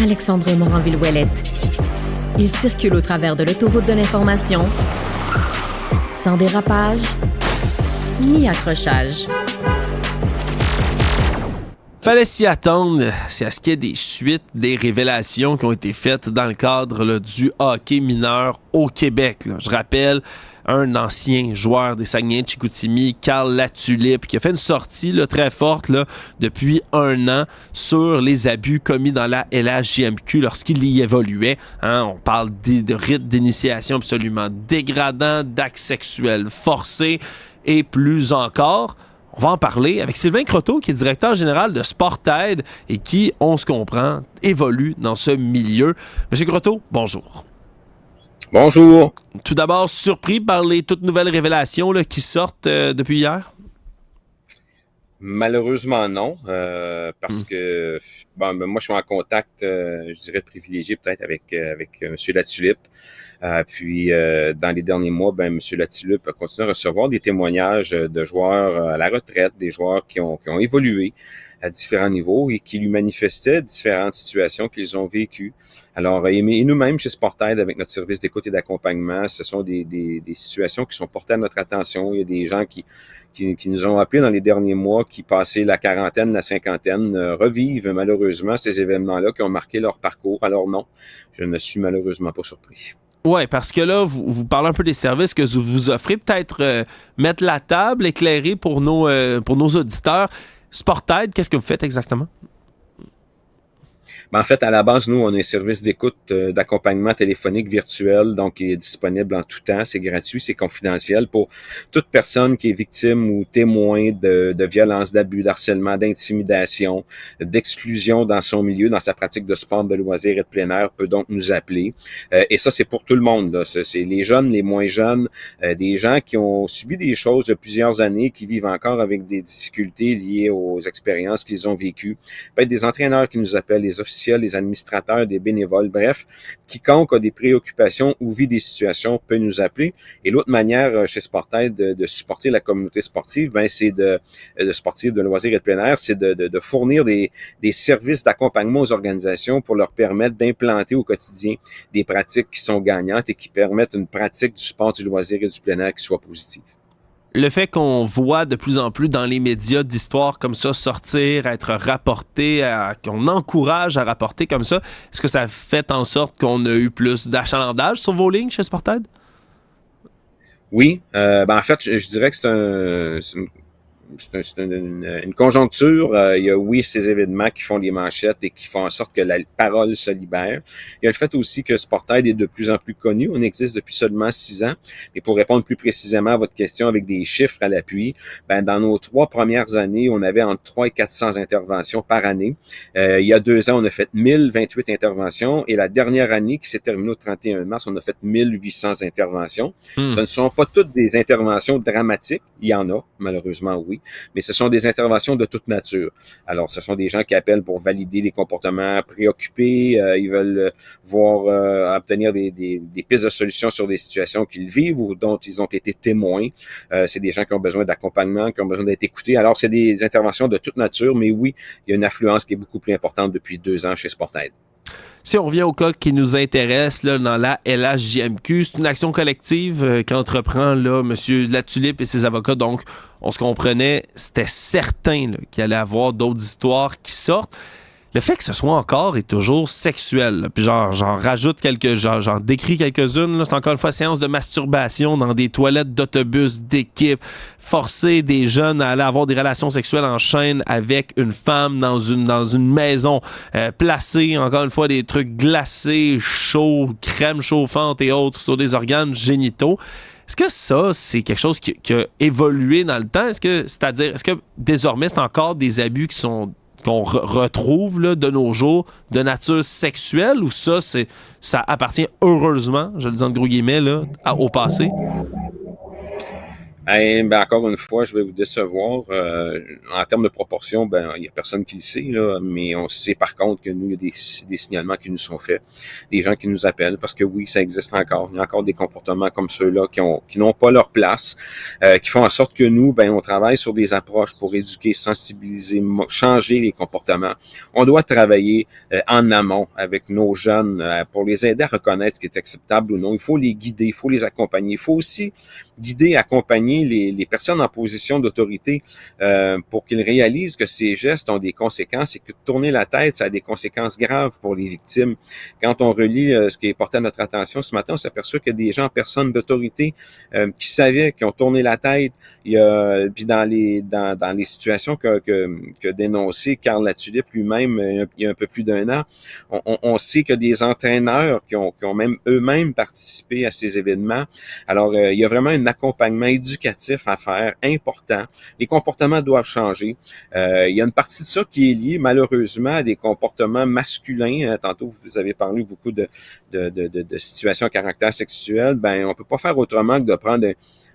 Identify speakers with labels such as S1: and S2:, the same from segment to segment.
S1: Alexandre Moranville-Ouellette. Il circule au travers de l'autoroute de l'information, sans dérapage ni accrochage.
S2: Fallait s'y attendre, c'est à ce qu'il y ait des suites, des révélations qui ont été faites dans le cadre là, du hockey mineur au Québec. Là. Je rappelle un ancien joueur des Saguenay-Chicoutimi, Carl Latulippe, qui a fait une sortie là, très forte là, depuis 1 an sur les abus commis dans la LHJMQ lorsqu'il y évoluait. Hein, on parle de rites d'initiation absolument dégradants, d'actes sexuels forcés et plus encore. On va en parler avec Sylvain Croteau, qui est directeur général de Sportaid et qui, on se comprend, évolue dans ce milieu. Monsieur Croteau, bonjour.
S3: Bonjour.
S2: Tout d'abord, surpris par les toutes nouvelles révélations là, qui sortent depuis hier?
S3: Malheureusement, non, parce que moi, je suis en contact, je dirais privilégié peut-être avec M. Latulippe. Puis, dans les derniers mois, M. Latulippe a continué à recevoir des témoignages de joueurs à la retraite, des joueurs qui ont évolué à différents niveaux et qui lui manifestaient différentes situations qu'ils ont vécues. Alors, et nous-mêmes, chez Sportaid, avec notre service d'écoute et d'accompagnement, ce sont des situations qui sont portées à notre attention. Il y a des gens qui nous ont appelés dans les derniers mois, qui passaient la quarantaine, la cinquantaine, revivent malheureusement ces événements-là qui ont marqué leur parcours. Alors non, je ne suis malheureusement pas surpris.
S2: Oui, parce que là, vous parlez un peu des services que vous offrez. Peut-être mettre la table, éclairer pour nos auditeurs. Sportaid, qu'est-ce que vous faites exactement?
S3: En fait, à la base, nous, on a un service d'écoute, d'accompagnement téléphonique virtuel, donc qui est disponible en tout temps. C'est gratuit, c'est confidentiel pour toute personne qui est victime ou témoin de violence, d'abus, d'harcèlement, d'intimidation, d'exclusion dans son milieu, dans sa pratique de sport, de loisirs et de plein air, peut donc nous appeler. Et ça, c'est pour tout le monde, là. C'est les jeunes, les moins jeunes, des gens qui ont subi des choses de plusieurs années, qui vivent encore avec des difficultés liées aux expériences qu'ils ont vécues. Peut-être des entraîneurs qui nous appellent, les officiers, les administrateurs, des bénévoles, bref, quiconque a des préoccupations ou vit des situations peut nous appeler. Et l'autre manière chez Sportaid de supporter la communauté sportive, c'est de sportive, de loisirs et de plein air, c'est de fournir des services d'accompagnement aux organisations pour leur permettre d'implanter au quotidien des pratiques qui sont gagnantes et qui permettent une pratique du sport, du loisir et du plein air qui soit positive.
S2: Le fait qu'on voit de plus en plus dans les médias d'histoires comme ça sortir, être rapportées, qu'on encourage à rapporter comme ça, est-ce que ça fait en sorte qu'on a eu plus d'achalandage sur vos lignes chez Sportaid?
S3: Oui, en fait, je dirais que c'est une conjoncture. Il y a, oui, ces événements qui font les manchettes et qui font en sorte que la parole se libère. Il y a le fait aussi que Sportaid est de plus en plus connu. On existe depuis seulement 6 ans. Et pour répondre plus précisément à votre question avec des chiffres à l'appui, dans nos 3 premières années, on avait entre 300 et 400 interventions par année. Il y a 2 ans, on a fait 1028 interventions. Et la dernière année, qui s'est terminée au 31 mars, on a fait 1800 interventions. Ce ne sont pas toutes des interventions dramatiques. Il y en a, malheureusement, oui. Mais ce sont des interventions de toute nature. Alors, ce sont des gens qui appellent pour valider les comportements préoccupés. Ils veulent obtenir des pistes de solutions sur des situations qu'ils vivent ou dont ils ont été témoins. C'est des gens qui ont besoin d'accompagnement, qui ont besoin d'être écoutés. Alors, c'est des interventions de toute nature, mais oui, il y a une affluence qui est beaucoup plus importante depuis 2 ans chez Sportaid.
S2: Si on revient au cas qui nous intéresse là, dans la LHJMQ, c'est une action collective qu'entreprend là, M. Latulippe et ses avocats. Donc, on se comprenait, c'était certain là, qu'il allait y avoir d'autres histoires qui sortent. Le fait que ce soit encore et toujours sexuel, là, puis j'en rajoute j'en décris quelques-unes, là, c'est encore une fois séance de masturbation dans des toilettes d'autobus d'équipe, forcer des jeunes à aller avoir des relations sexuelles en chaîne avec une femme dans une maison, placer encore une fois des trucs glacés, chauds, crème chauffante et autres sur des organes génitaux. Est-ce que ça, c'est quelque chose qui a évolué dans le temps? Est-ce que désormais, c'est encore des abus qu'on retrouve là, de nos jours de nature sexuelle ou ça appartient heureusement, je le dis entre gros guillemets, là, au passé?
S3: Encore une fois, je vais vous décevoir. En termes de proportion, il y a personne qui le sait, là, mais on sait par contre que nous, il y a des signalements qui nous sont faits, des gens qui nous appellent, parce que oui, ça existe encore. Il y a encore des comportements comme ceux-là qui n'ont pas leur place, qui font en sorte que nous, on travaille sur des approches pour éduquer, sensibiliser, changer les comportements. On doit travailler en amont avec nos jeunes pour les aider à reconnaître ce qui est acceptable ou non. Il faut les guider, il faut les accompagner. Il faut aussi guider, accompagner les personnes en position d'autorité pour qu'ils réalisent que ces gestes ont des conséquences et que tourner la tête, ça a des conséquences graves pour les victimes. Quand on relit ce qui est porté à notre attention ce matin, on s'aperçoit qu'il y a des gens en personne d'autorité qui savaient, qui ont tourné la tête. Puis dans les situations que dénonçait Carl Latulippe lui-même il y a un peu plus d'1 an, on sait que des entraîneurs qui ont même eux-mêmes participé à ces événements. Alors, il y a vraiment un accompagnement éducatif à faire, important. Les comportements doivent changer. Il y a une partie de ça qui est liée, malheureusement, à des comportements masculins. Tantôt, vous avez parlé beaucoup de situations à caractère sexuel. On peut pas faire autrement que de prendre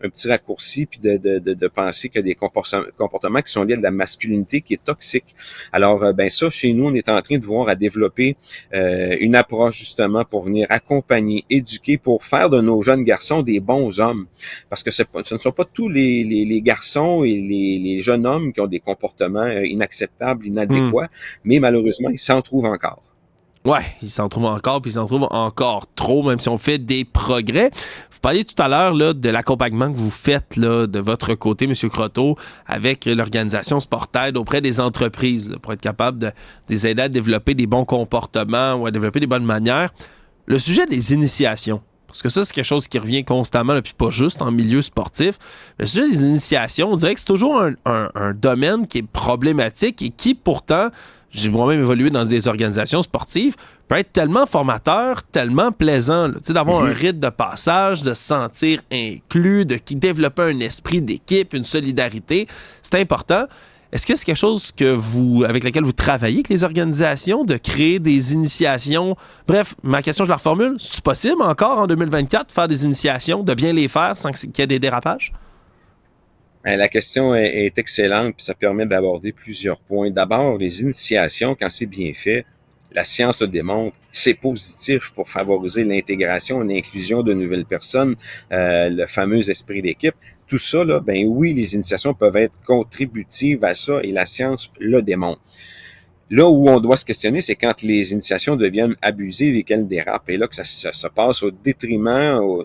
S3: un petit raccourci puis de penser qu'il y a des comportements qui sont liés à de la masculinité qui est toxique. Alors, ça, chez nous, on est en train de voir à développer une approche justement pour venir accompagner, éduquer, pour faire de nos jeunes garçons des bons hommes. Parce que ce ne sont pas tous les garçons et les jeunes hommes qui ont des comportements inacceptables, inadéquats, mais malheureusement, ils s'en trouvent encore.
S2: Ouais, ils s'en trouvent encore, puis ils s'en trouvent encore trop, même si on fait des progrès. Vous parliez tout à l'heure là, de l'accompagnement que vous faites là, de votre côté, M. Croteau, avec l'organisation Sportaid auprès des entreprises, là, pour être capable de les aider à développer des bons comportements ou à développer des bonnes manières. Le sujet des initiations, parce que ça, c'est quelque chose qui revient constamment, là, puis pas juste en milieu sportif. Le sujet des initiations, on dirait que c'est toujours un domaine qui est problématique et qui, pourtant, j'ai moi-même évolué dans des organisations sportives, peut être tellement formateur, tellement plaisant, là, d'avoir un rite de passage, de se sentir inclus, de développer un esprit d'équipe, une solidarité. C'est important. Est-ce que c'est quelque chose avec lequel vous travaillez avec les organisations, de créer des initiations? Bref, ma question, je la reformule. C'est possible encore en 2024 de faire des initiations, de bien les faire sans qu'il y ait des dérapages?
S3: La question est excellente, puis ça permet d'aborder plusieurs points. D'abord, les initiations, quand c'est bien fait, la science le démontre, c'est positif pour favoriser l'intégration, l'inclusion de nouvelles personnes, le fameux esprit d'équipe. Tout ça, là, oui, les initiations peuvent être contributives à ça et la science le démontre. Là où on doit se questionner, c'est quand les initiations deviennent abusives et qu'elles dérapent. Et là que ça se passe au détriment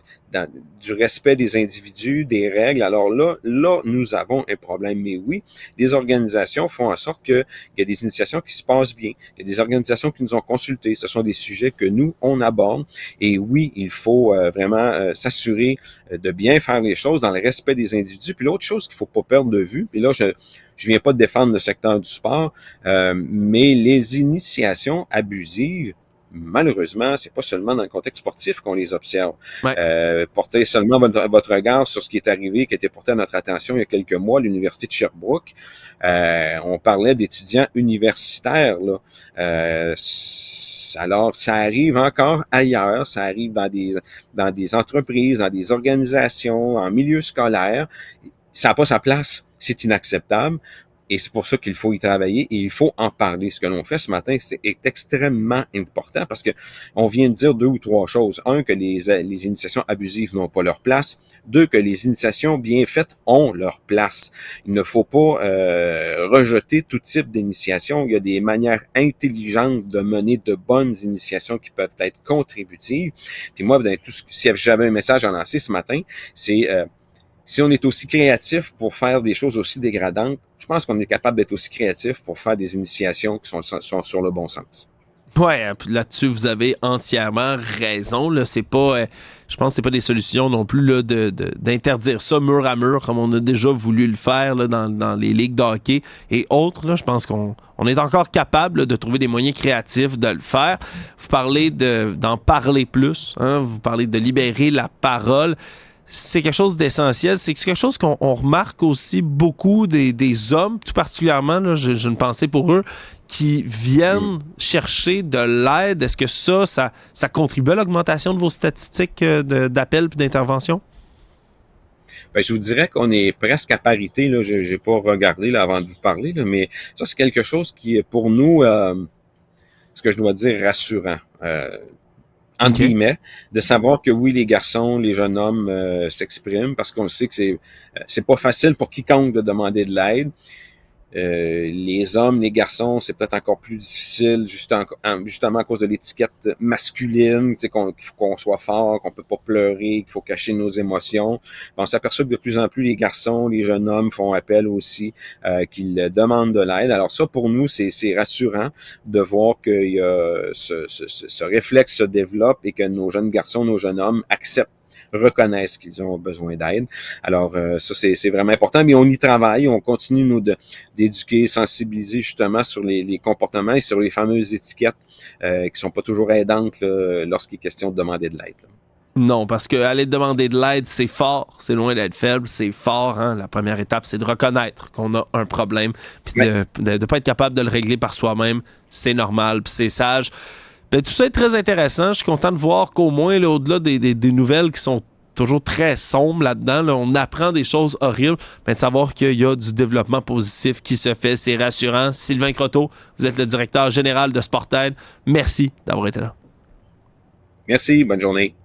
S3: du respect des individus, des règles. Alors là, nous avons un problème. Mais oui, les organisations font en sorte qu'il y a des initiations qui se passent bien. Il y a des organisations qui nous ont consultés. Ce sont des sujets que nous, on aborde. Et oui, il faut vraiment s'assurer de bien faire les choses dans le respect des individus. Puis l'autre chose qu'il faut pas perdre de vue, puis là, je viens pas de défendre le secteur du sport, mais les initiations abusives, malheureusement, c'est pas seulement dans le contexte sportif qu'on les observe.
S2: Ouais.
S3: Portez seulement votre regard sur ce qui est arrivé, qui était porté à notre attention il y a quelques mois à l'Université de Sherbrooke. On parlait d'étudiants universitaires, là. Alors, ça arrive encore ailleurs, ça arrive dans des entreprises, dans des organisations, en milieu scolaire. Ça n'a pas sa place. C'est inacceptable et c'est pour ça qu'il faut y travailler et il faut en parler. Ce que l'on fait ce matin est extrêmement important parce que on vient de dire 2 ou 3 choses. 1, que les initiations abusives n'ont pas leur place. 2, que les initiations bien faites ont leur place. Il ne faut pas rejeter tout type d'initiation. Il y a des manières intelligentes de mener de bonnes initiations qui peuvent être contributives. Puis moi, si j'avais un message à lancer ce matin, c'est si on est aussi créatif pour faire des choses aussi dégradantes, je pense qu'on est capable d'être aussi créatif pour faire des initiations qui sont sur le bon sens.
S2: Ouais, là-dessus, vous avez entièrement raison. Là, c'est pas, je pense que c'est pas des solutions non plus là, d'interdire ça mur à mur comme on a déjà voulu le faire là, dans les ligues de hockey et autres. Là, je pense qu'on est encore capable là, de trouver des moyens créatifs de le faire. Vous parlez d'en parler plus, hein? Vous parlez de libérer la parole. C'est quelque chose d'essentiel. C'est quelque chose qu'on remarque aussi beaucoup des hommes, tout particulièrement, là, j'ai une pensée pour eux, qui viennent chercher de l'aide. Est-ce que ça contribue à l'augmentation de vos statistiques d'appels et d'intervention?
S3: Ben, je vous dirais qu'on est presque à parité. Là. Je n'ai pas regardé là, avant de vous parler, là, mais ça, c'est quelque chose qui est pour nous, ce que je dois dire, rassurant. Entre guillemets, de savoir que oui, les garçons, les jeunes hommes s'expriment, parce qu'on le sait que c'est pas facile pour quiconque de demander de l'aide. Les hommes, les garçons, c'est peut-être encore plus difficile, justement à cause de l'étiquette masculine, qu'il faut qu'on soit fort, qu'on peut pas pleurer, qu'il faut cacher nos émotions. On s'aperçoit que de plus en plus les garçons, les jeunes hommes font appel aussi, qu'ils demandent de l'aide. Alors ça, pour nous, c'est rassurant de voir que ce réflexe se développe et que nos jeunes garçons, nos jeunes hommes reconnaissent qu'ils ont besoin d'aide. Alors, ça, c'est vraiment important. Mais on y travaille, on continue d'éduquer, sensibiliser justement sur les comportements et sur les fameuses étiquettes qui sont pas toujours aidantes là, lorsqu'il est question de demander de l'aide. Là.
S2: Non, parce qu'aller demander de l'aide, c'est fort. C'est loin d'être faible, c'est fort. Hein? La première étape, c'est de reconnaître qu'on a un problème. Puis de pas être capable de le régler par soi-même, c'est normal, puis c'est sage. Ben, tout ça est très intéressant. Je suis content de voir qu'au moins, là, au-delà des nouvelles qui sont toujours très sombres là-dedans, là, on apprend des choses horribles, mais de savoir qu'il y a du développement positif qui se fait, c'est rassurant. Sylvain Croteau, vous êtes le directeur général de Sportaid. Merci d'avoir été là.
S3: Merci, bonne journée.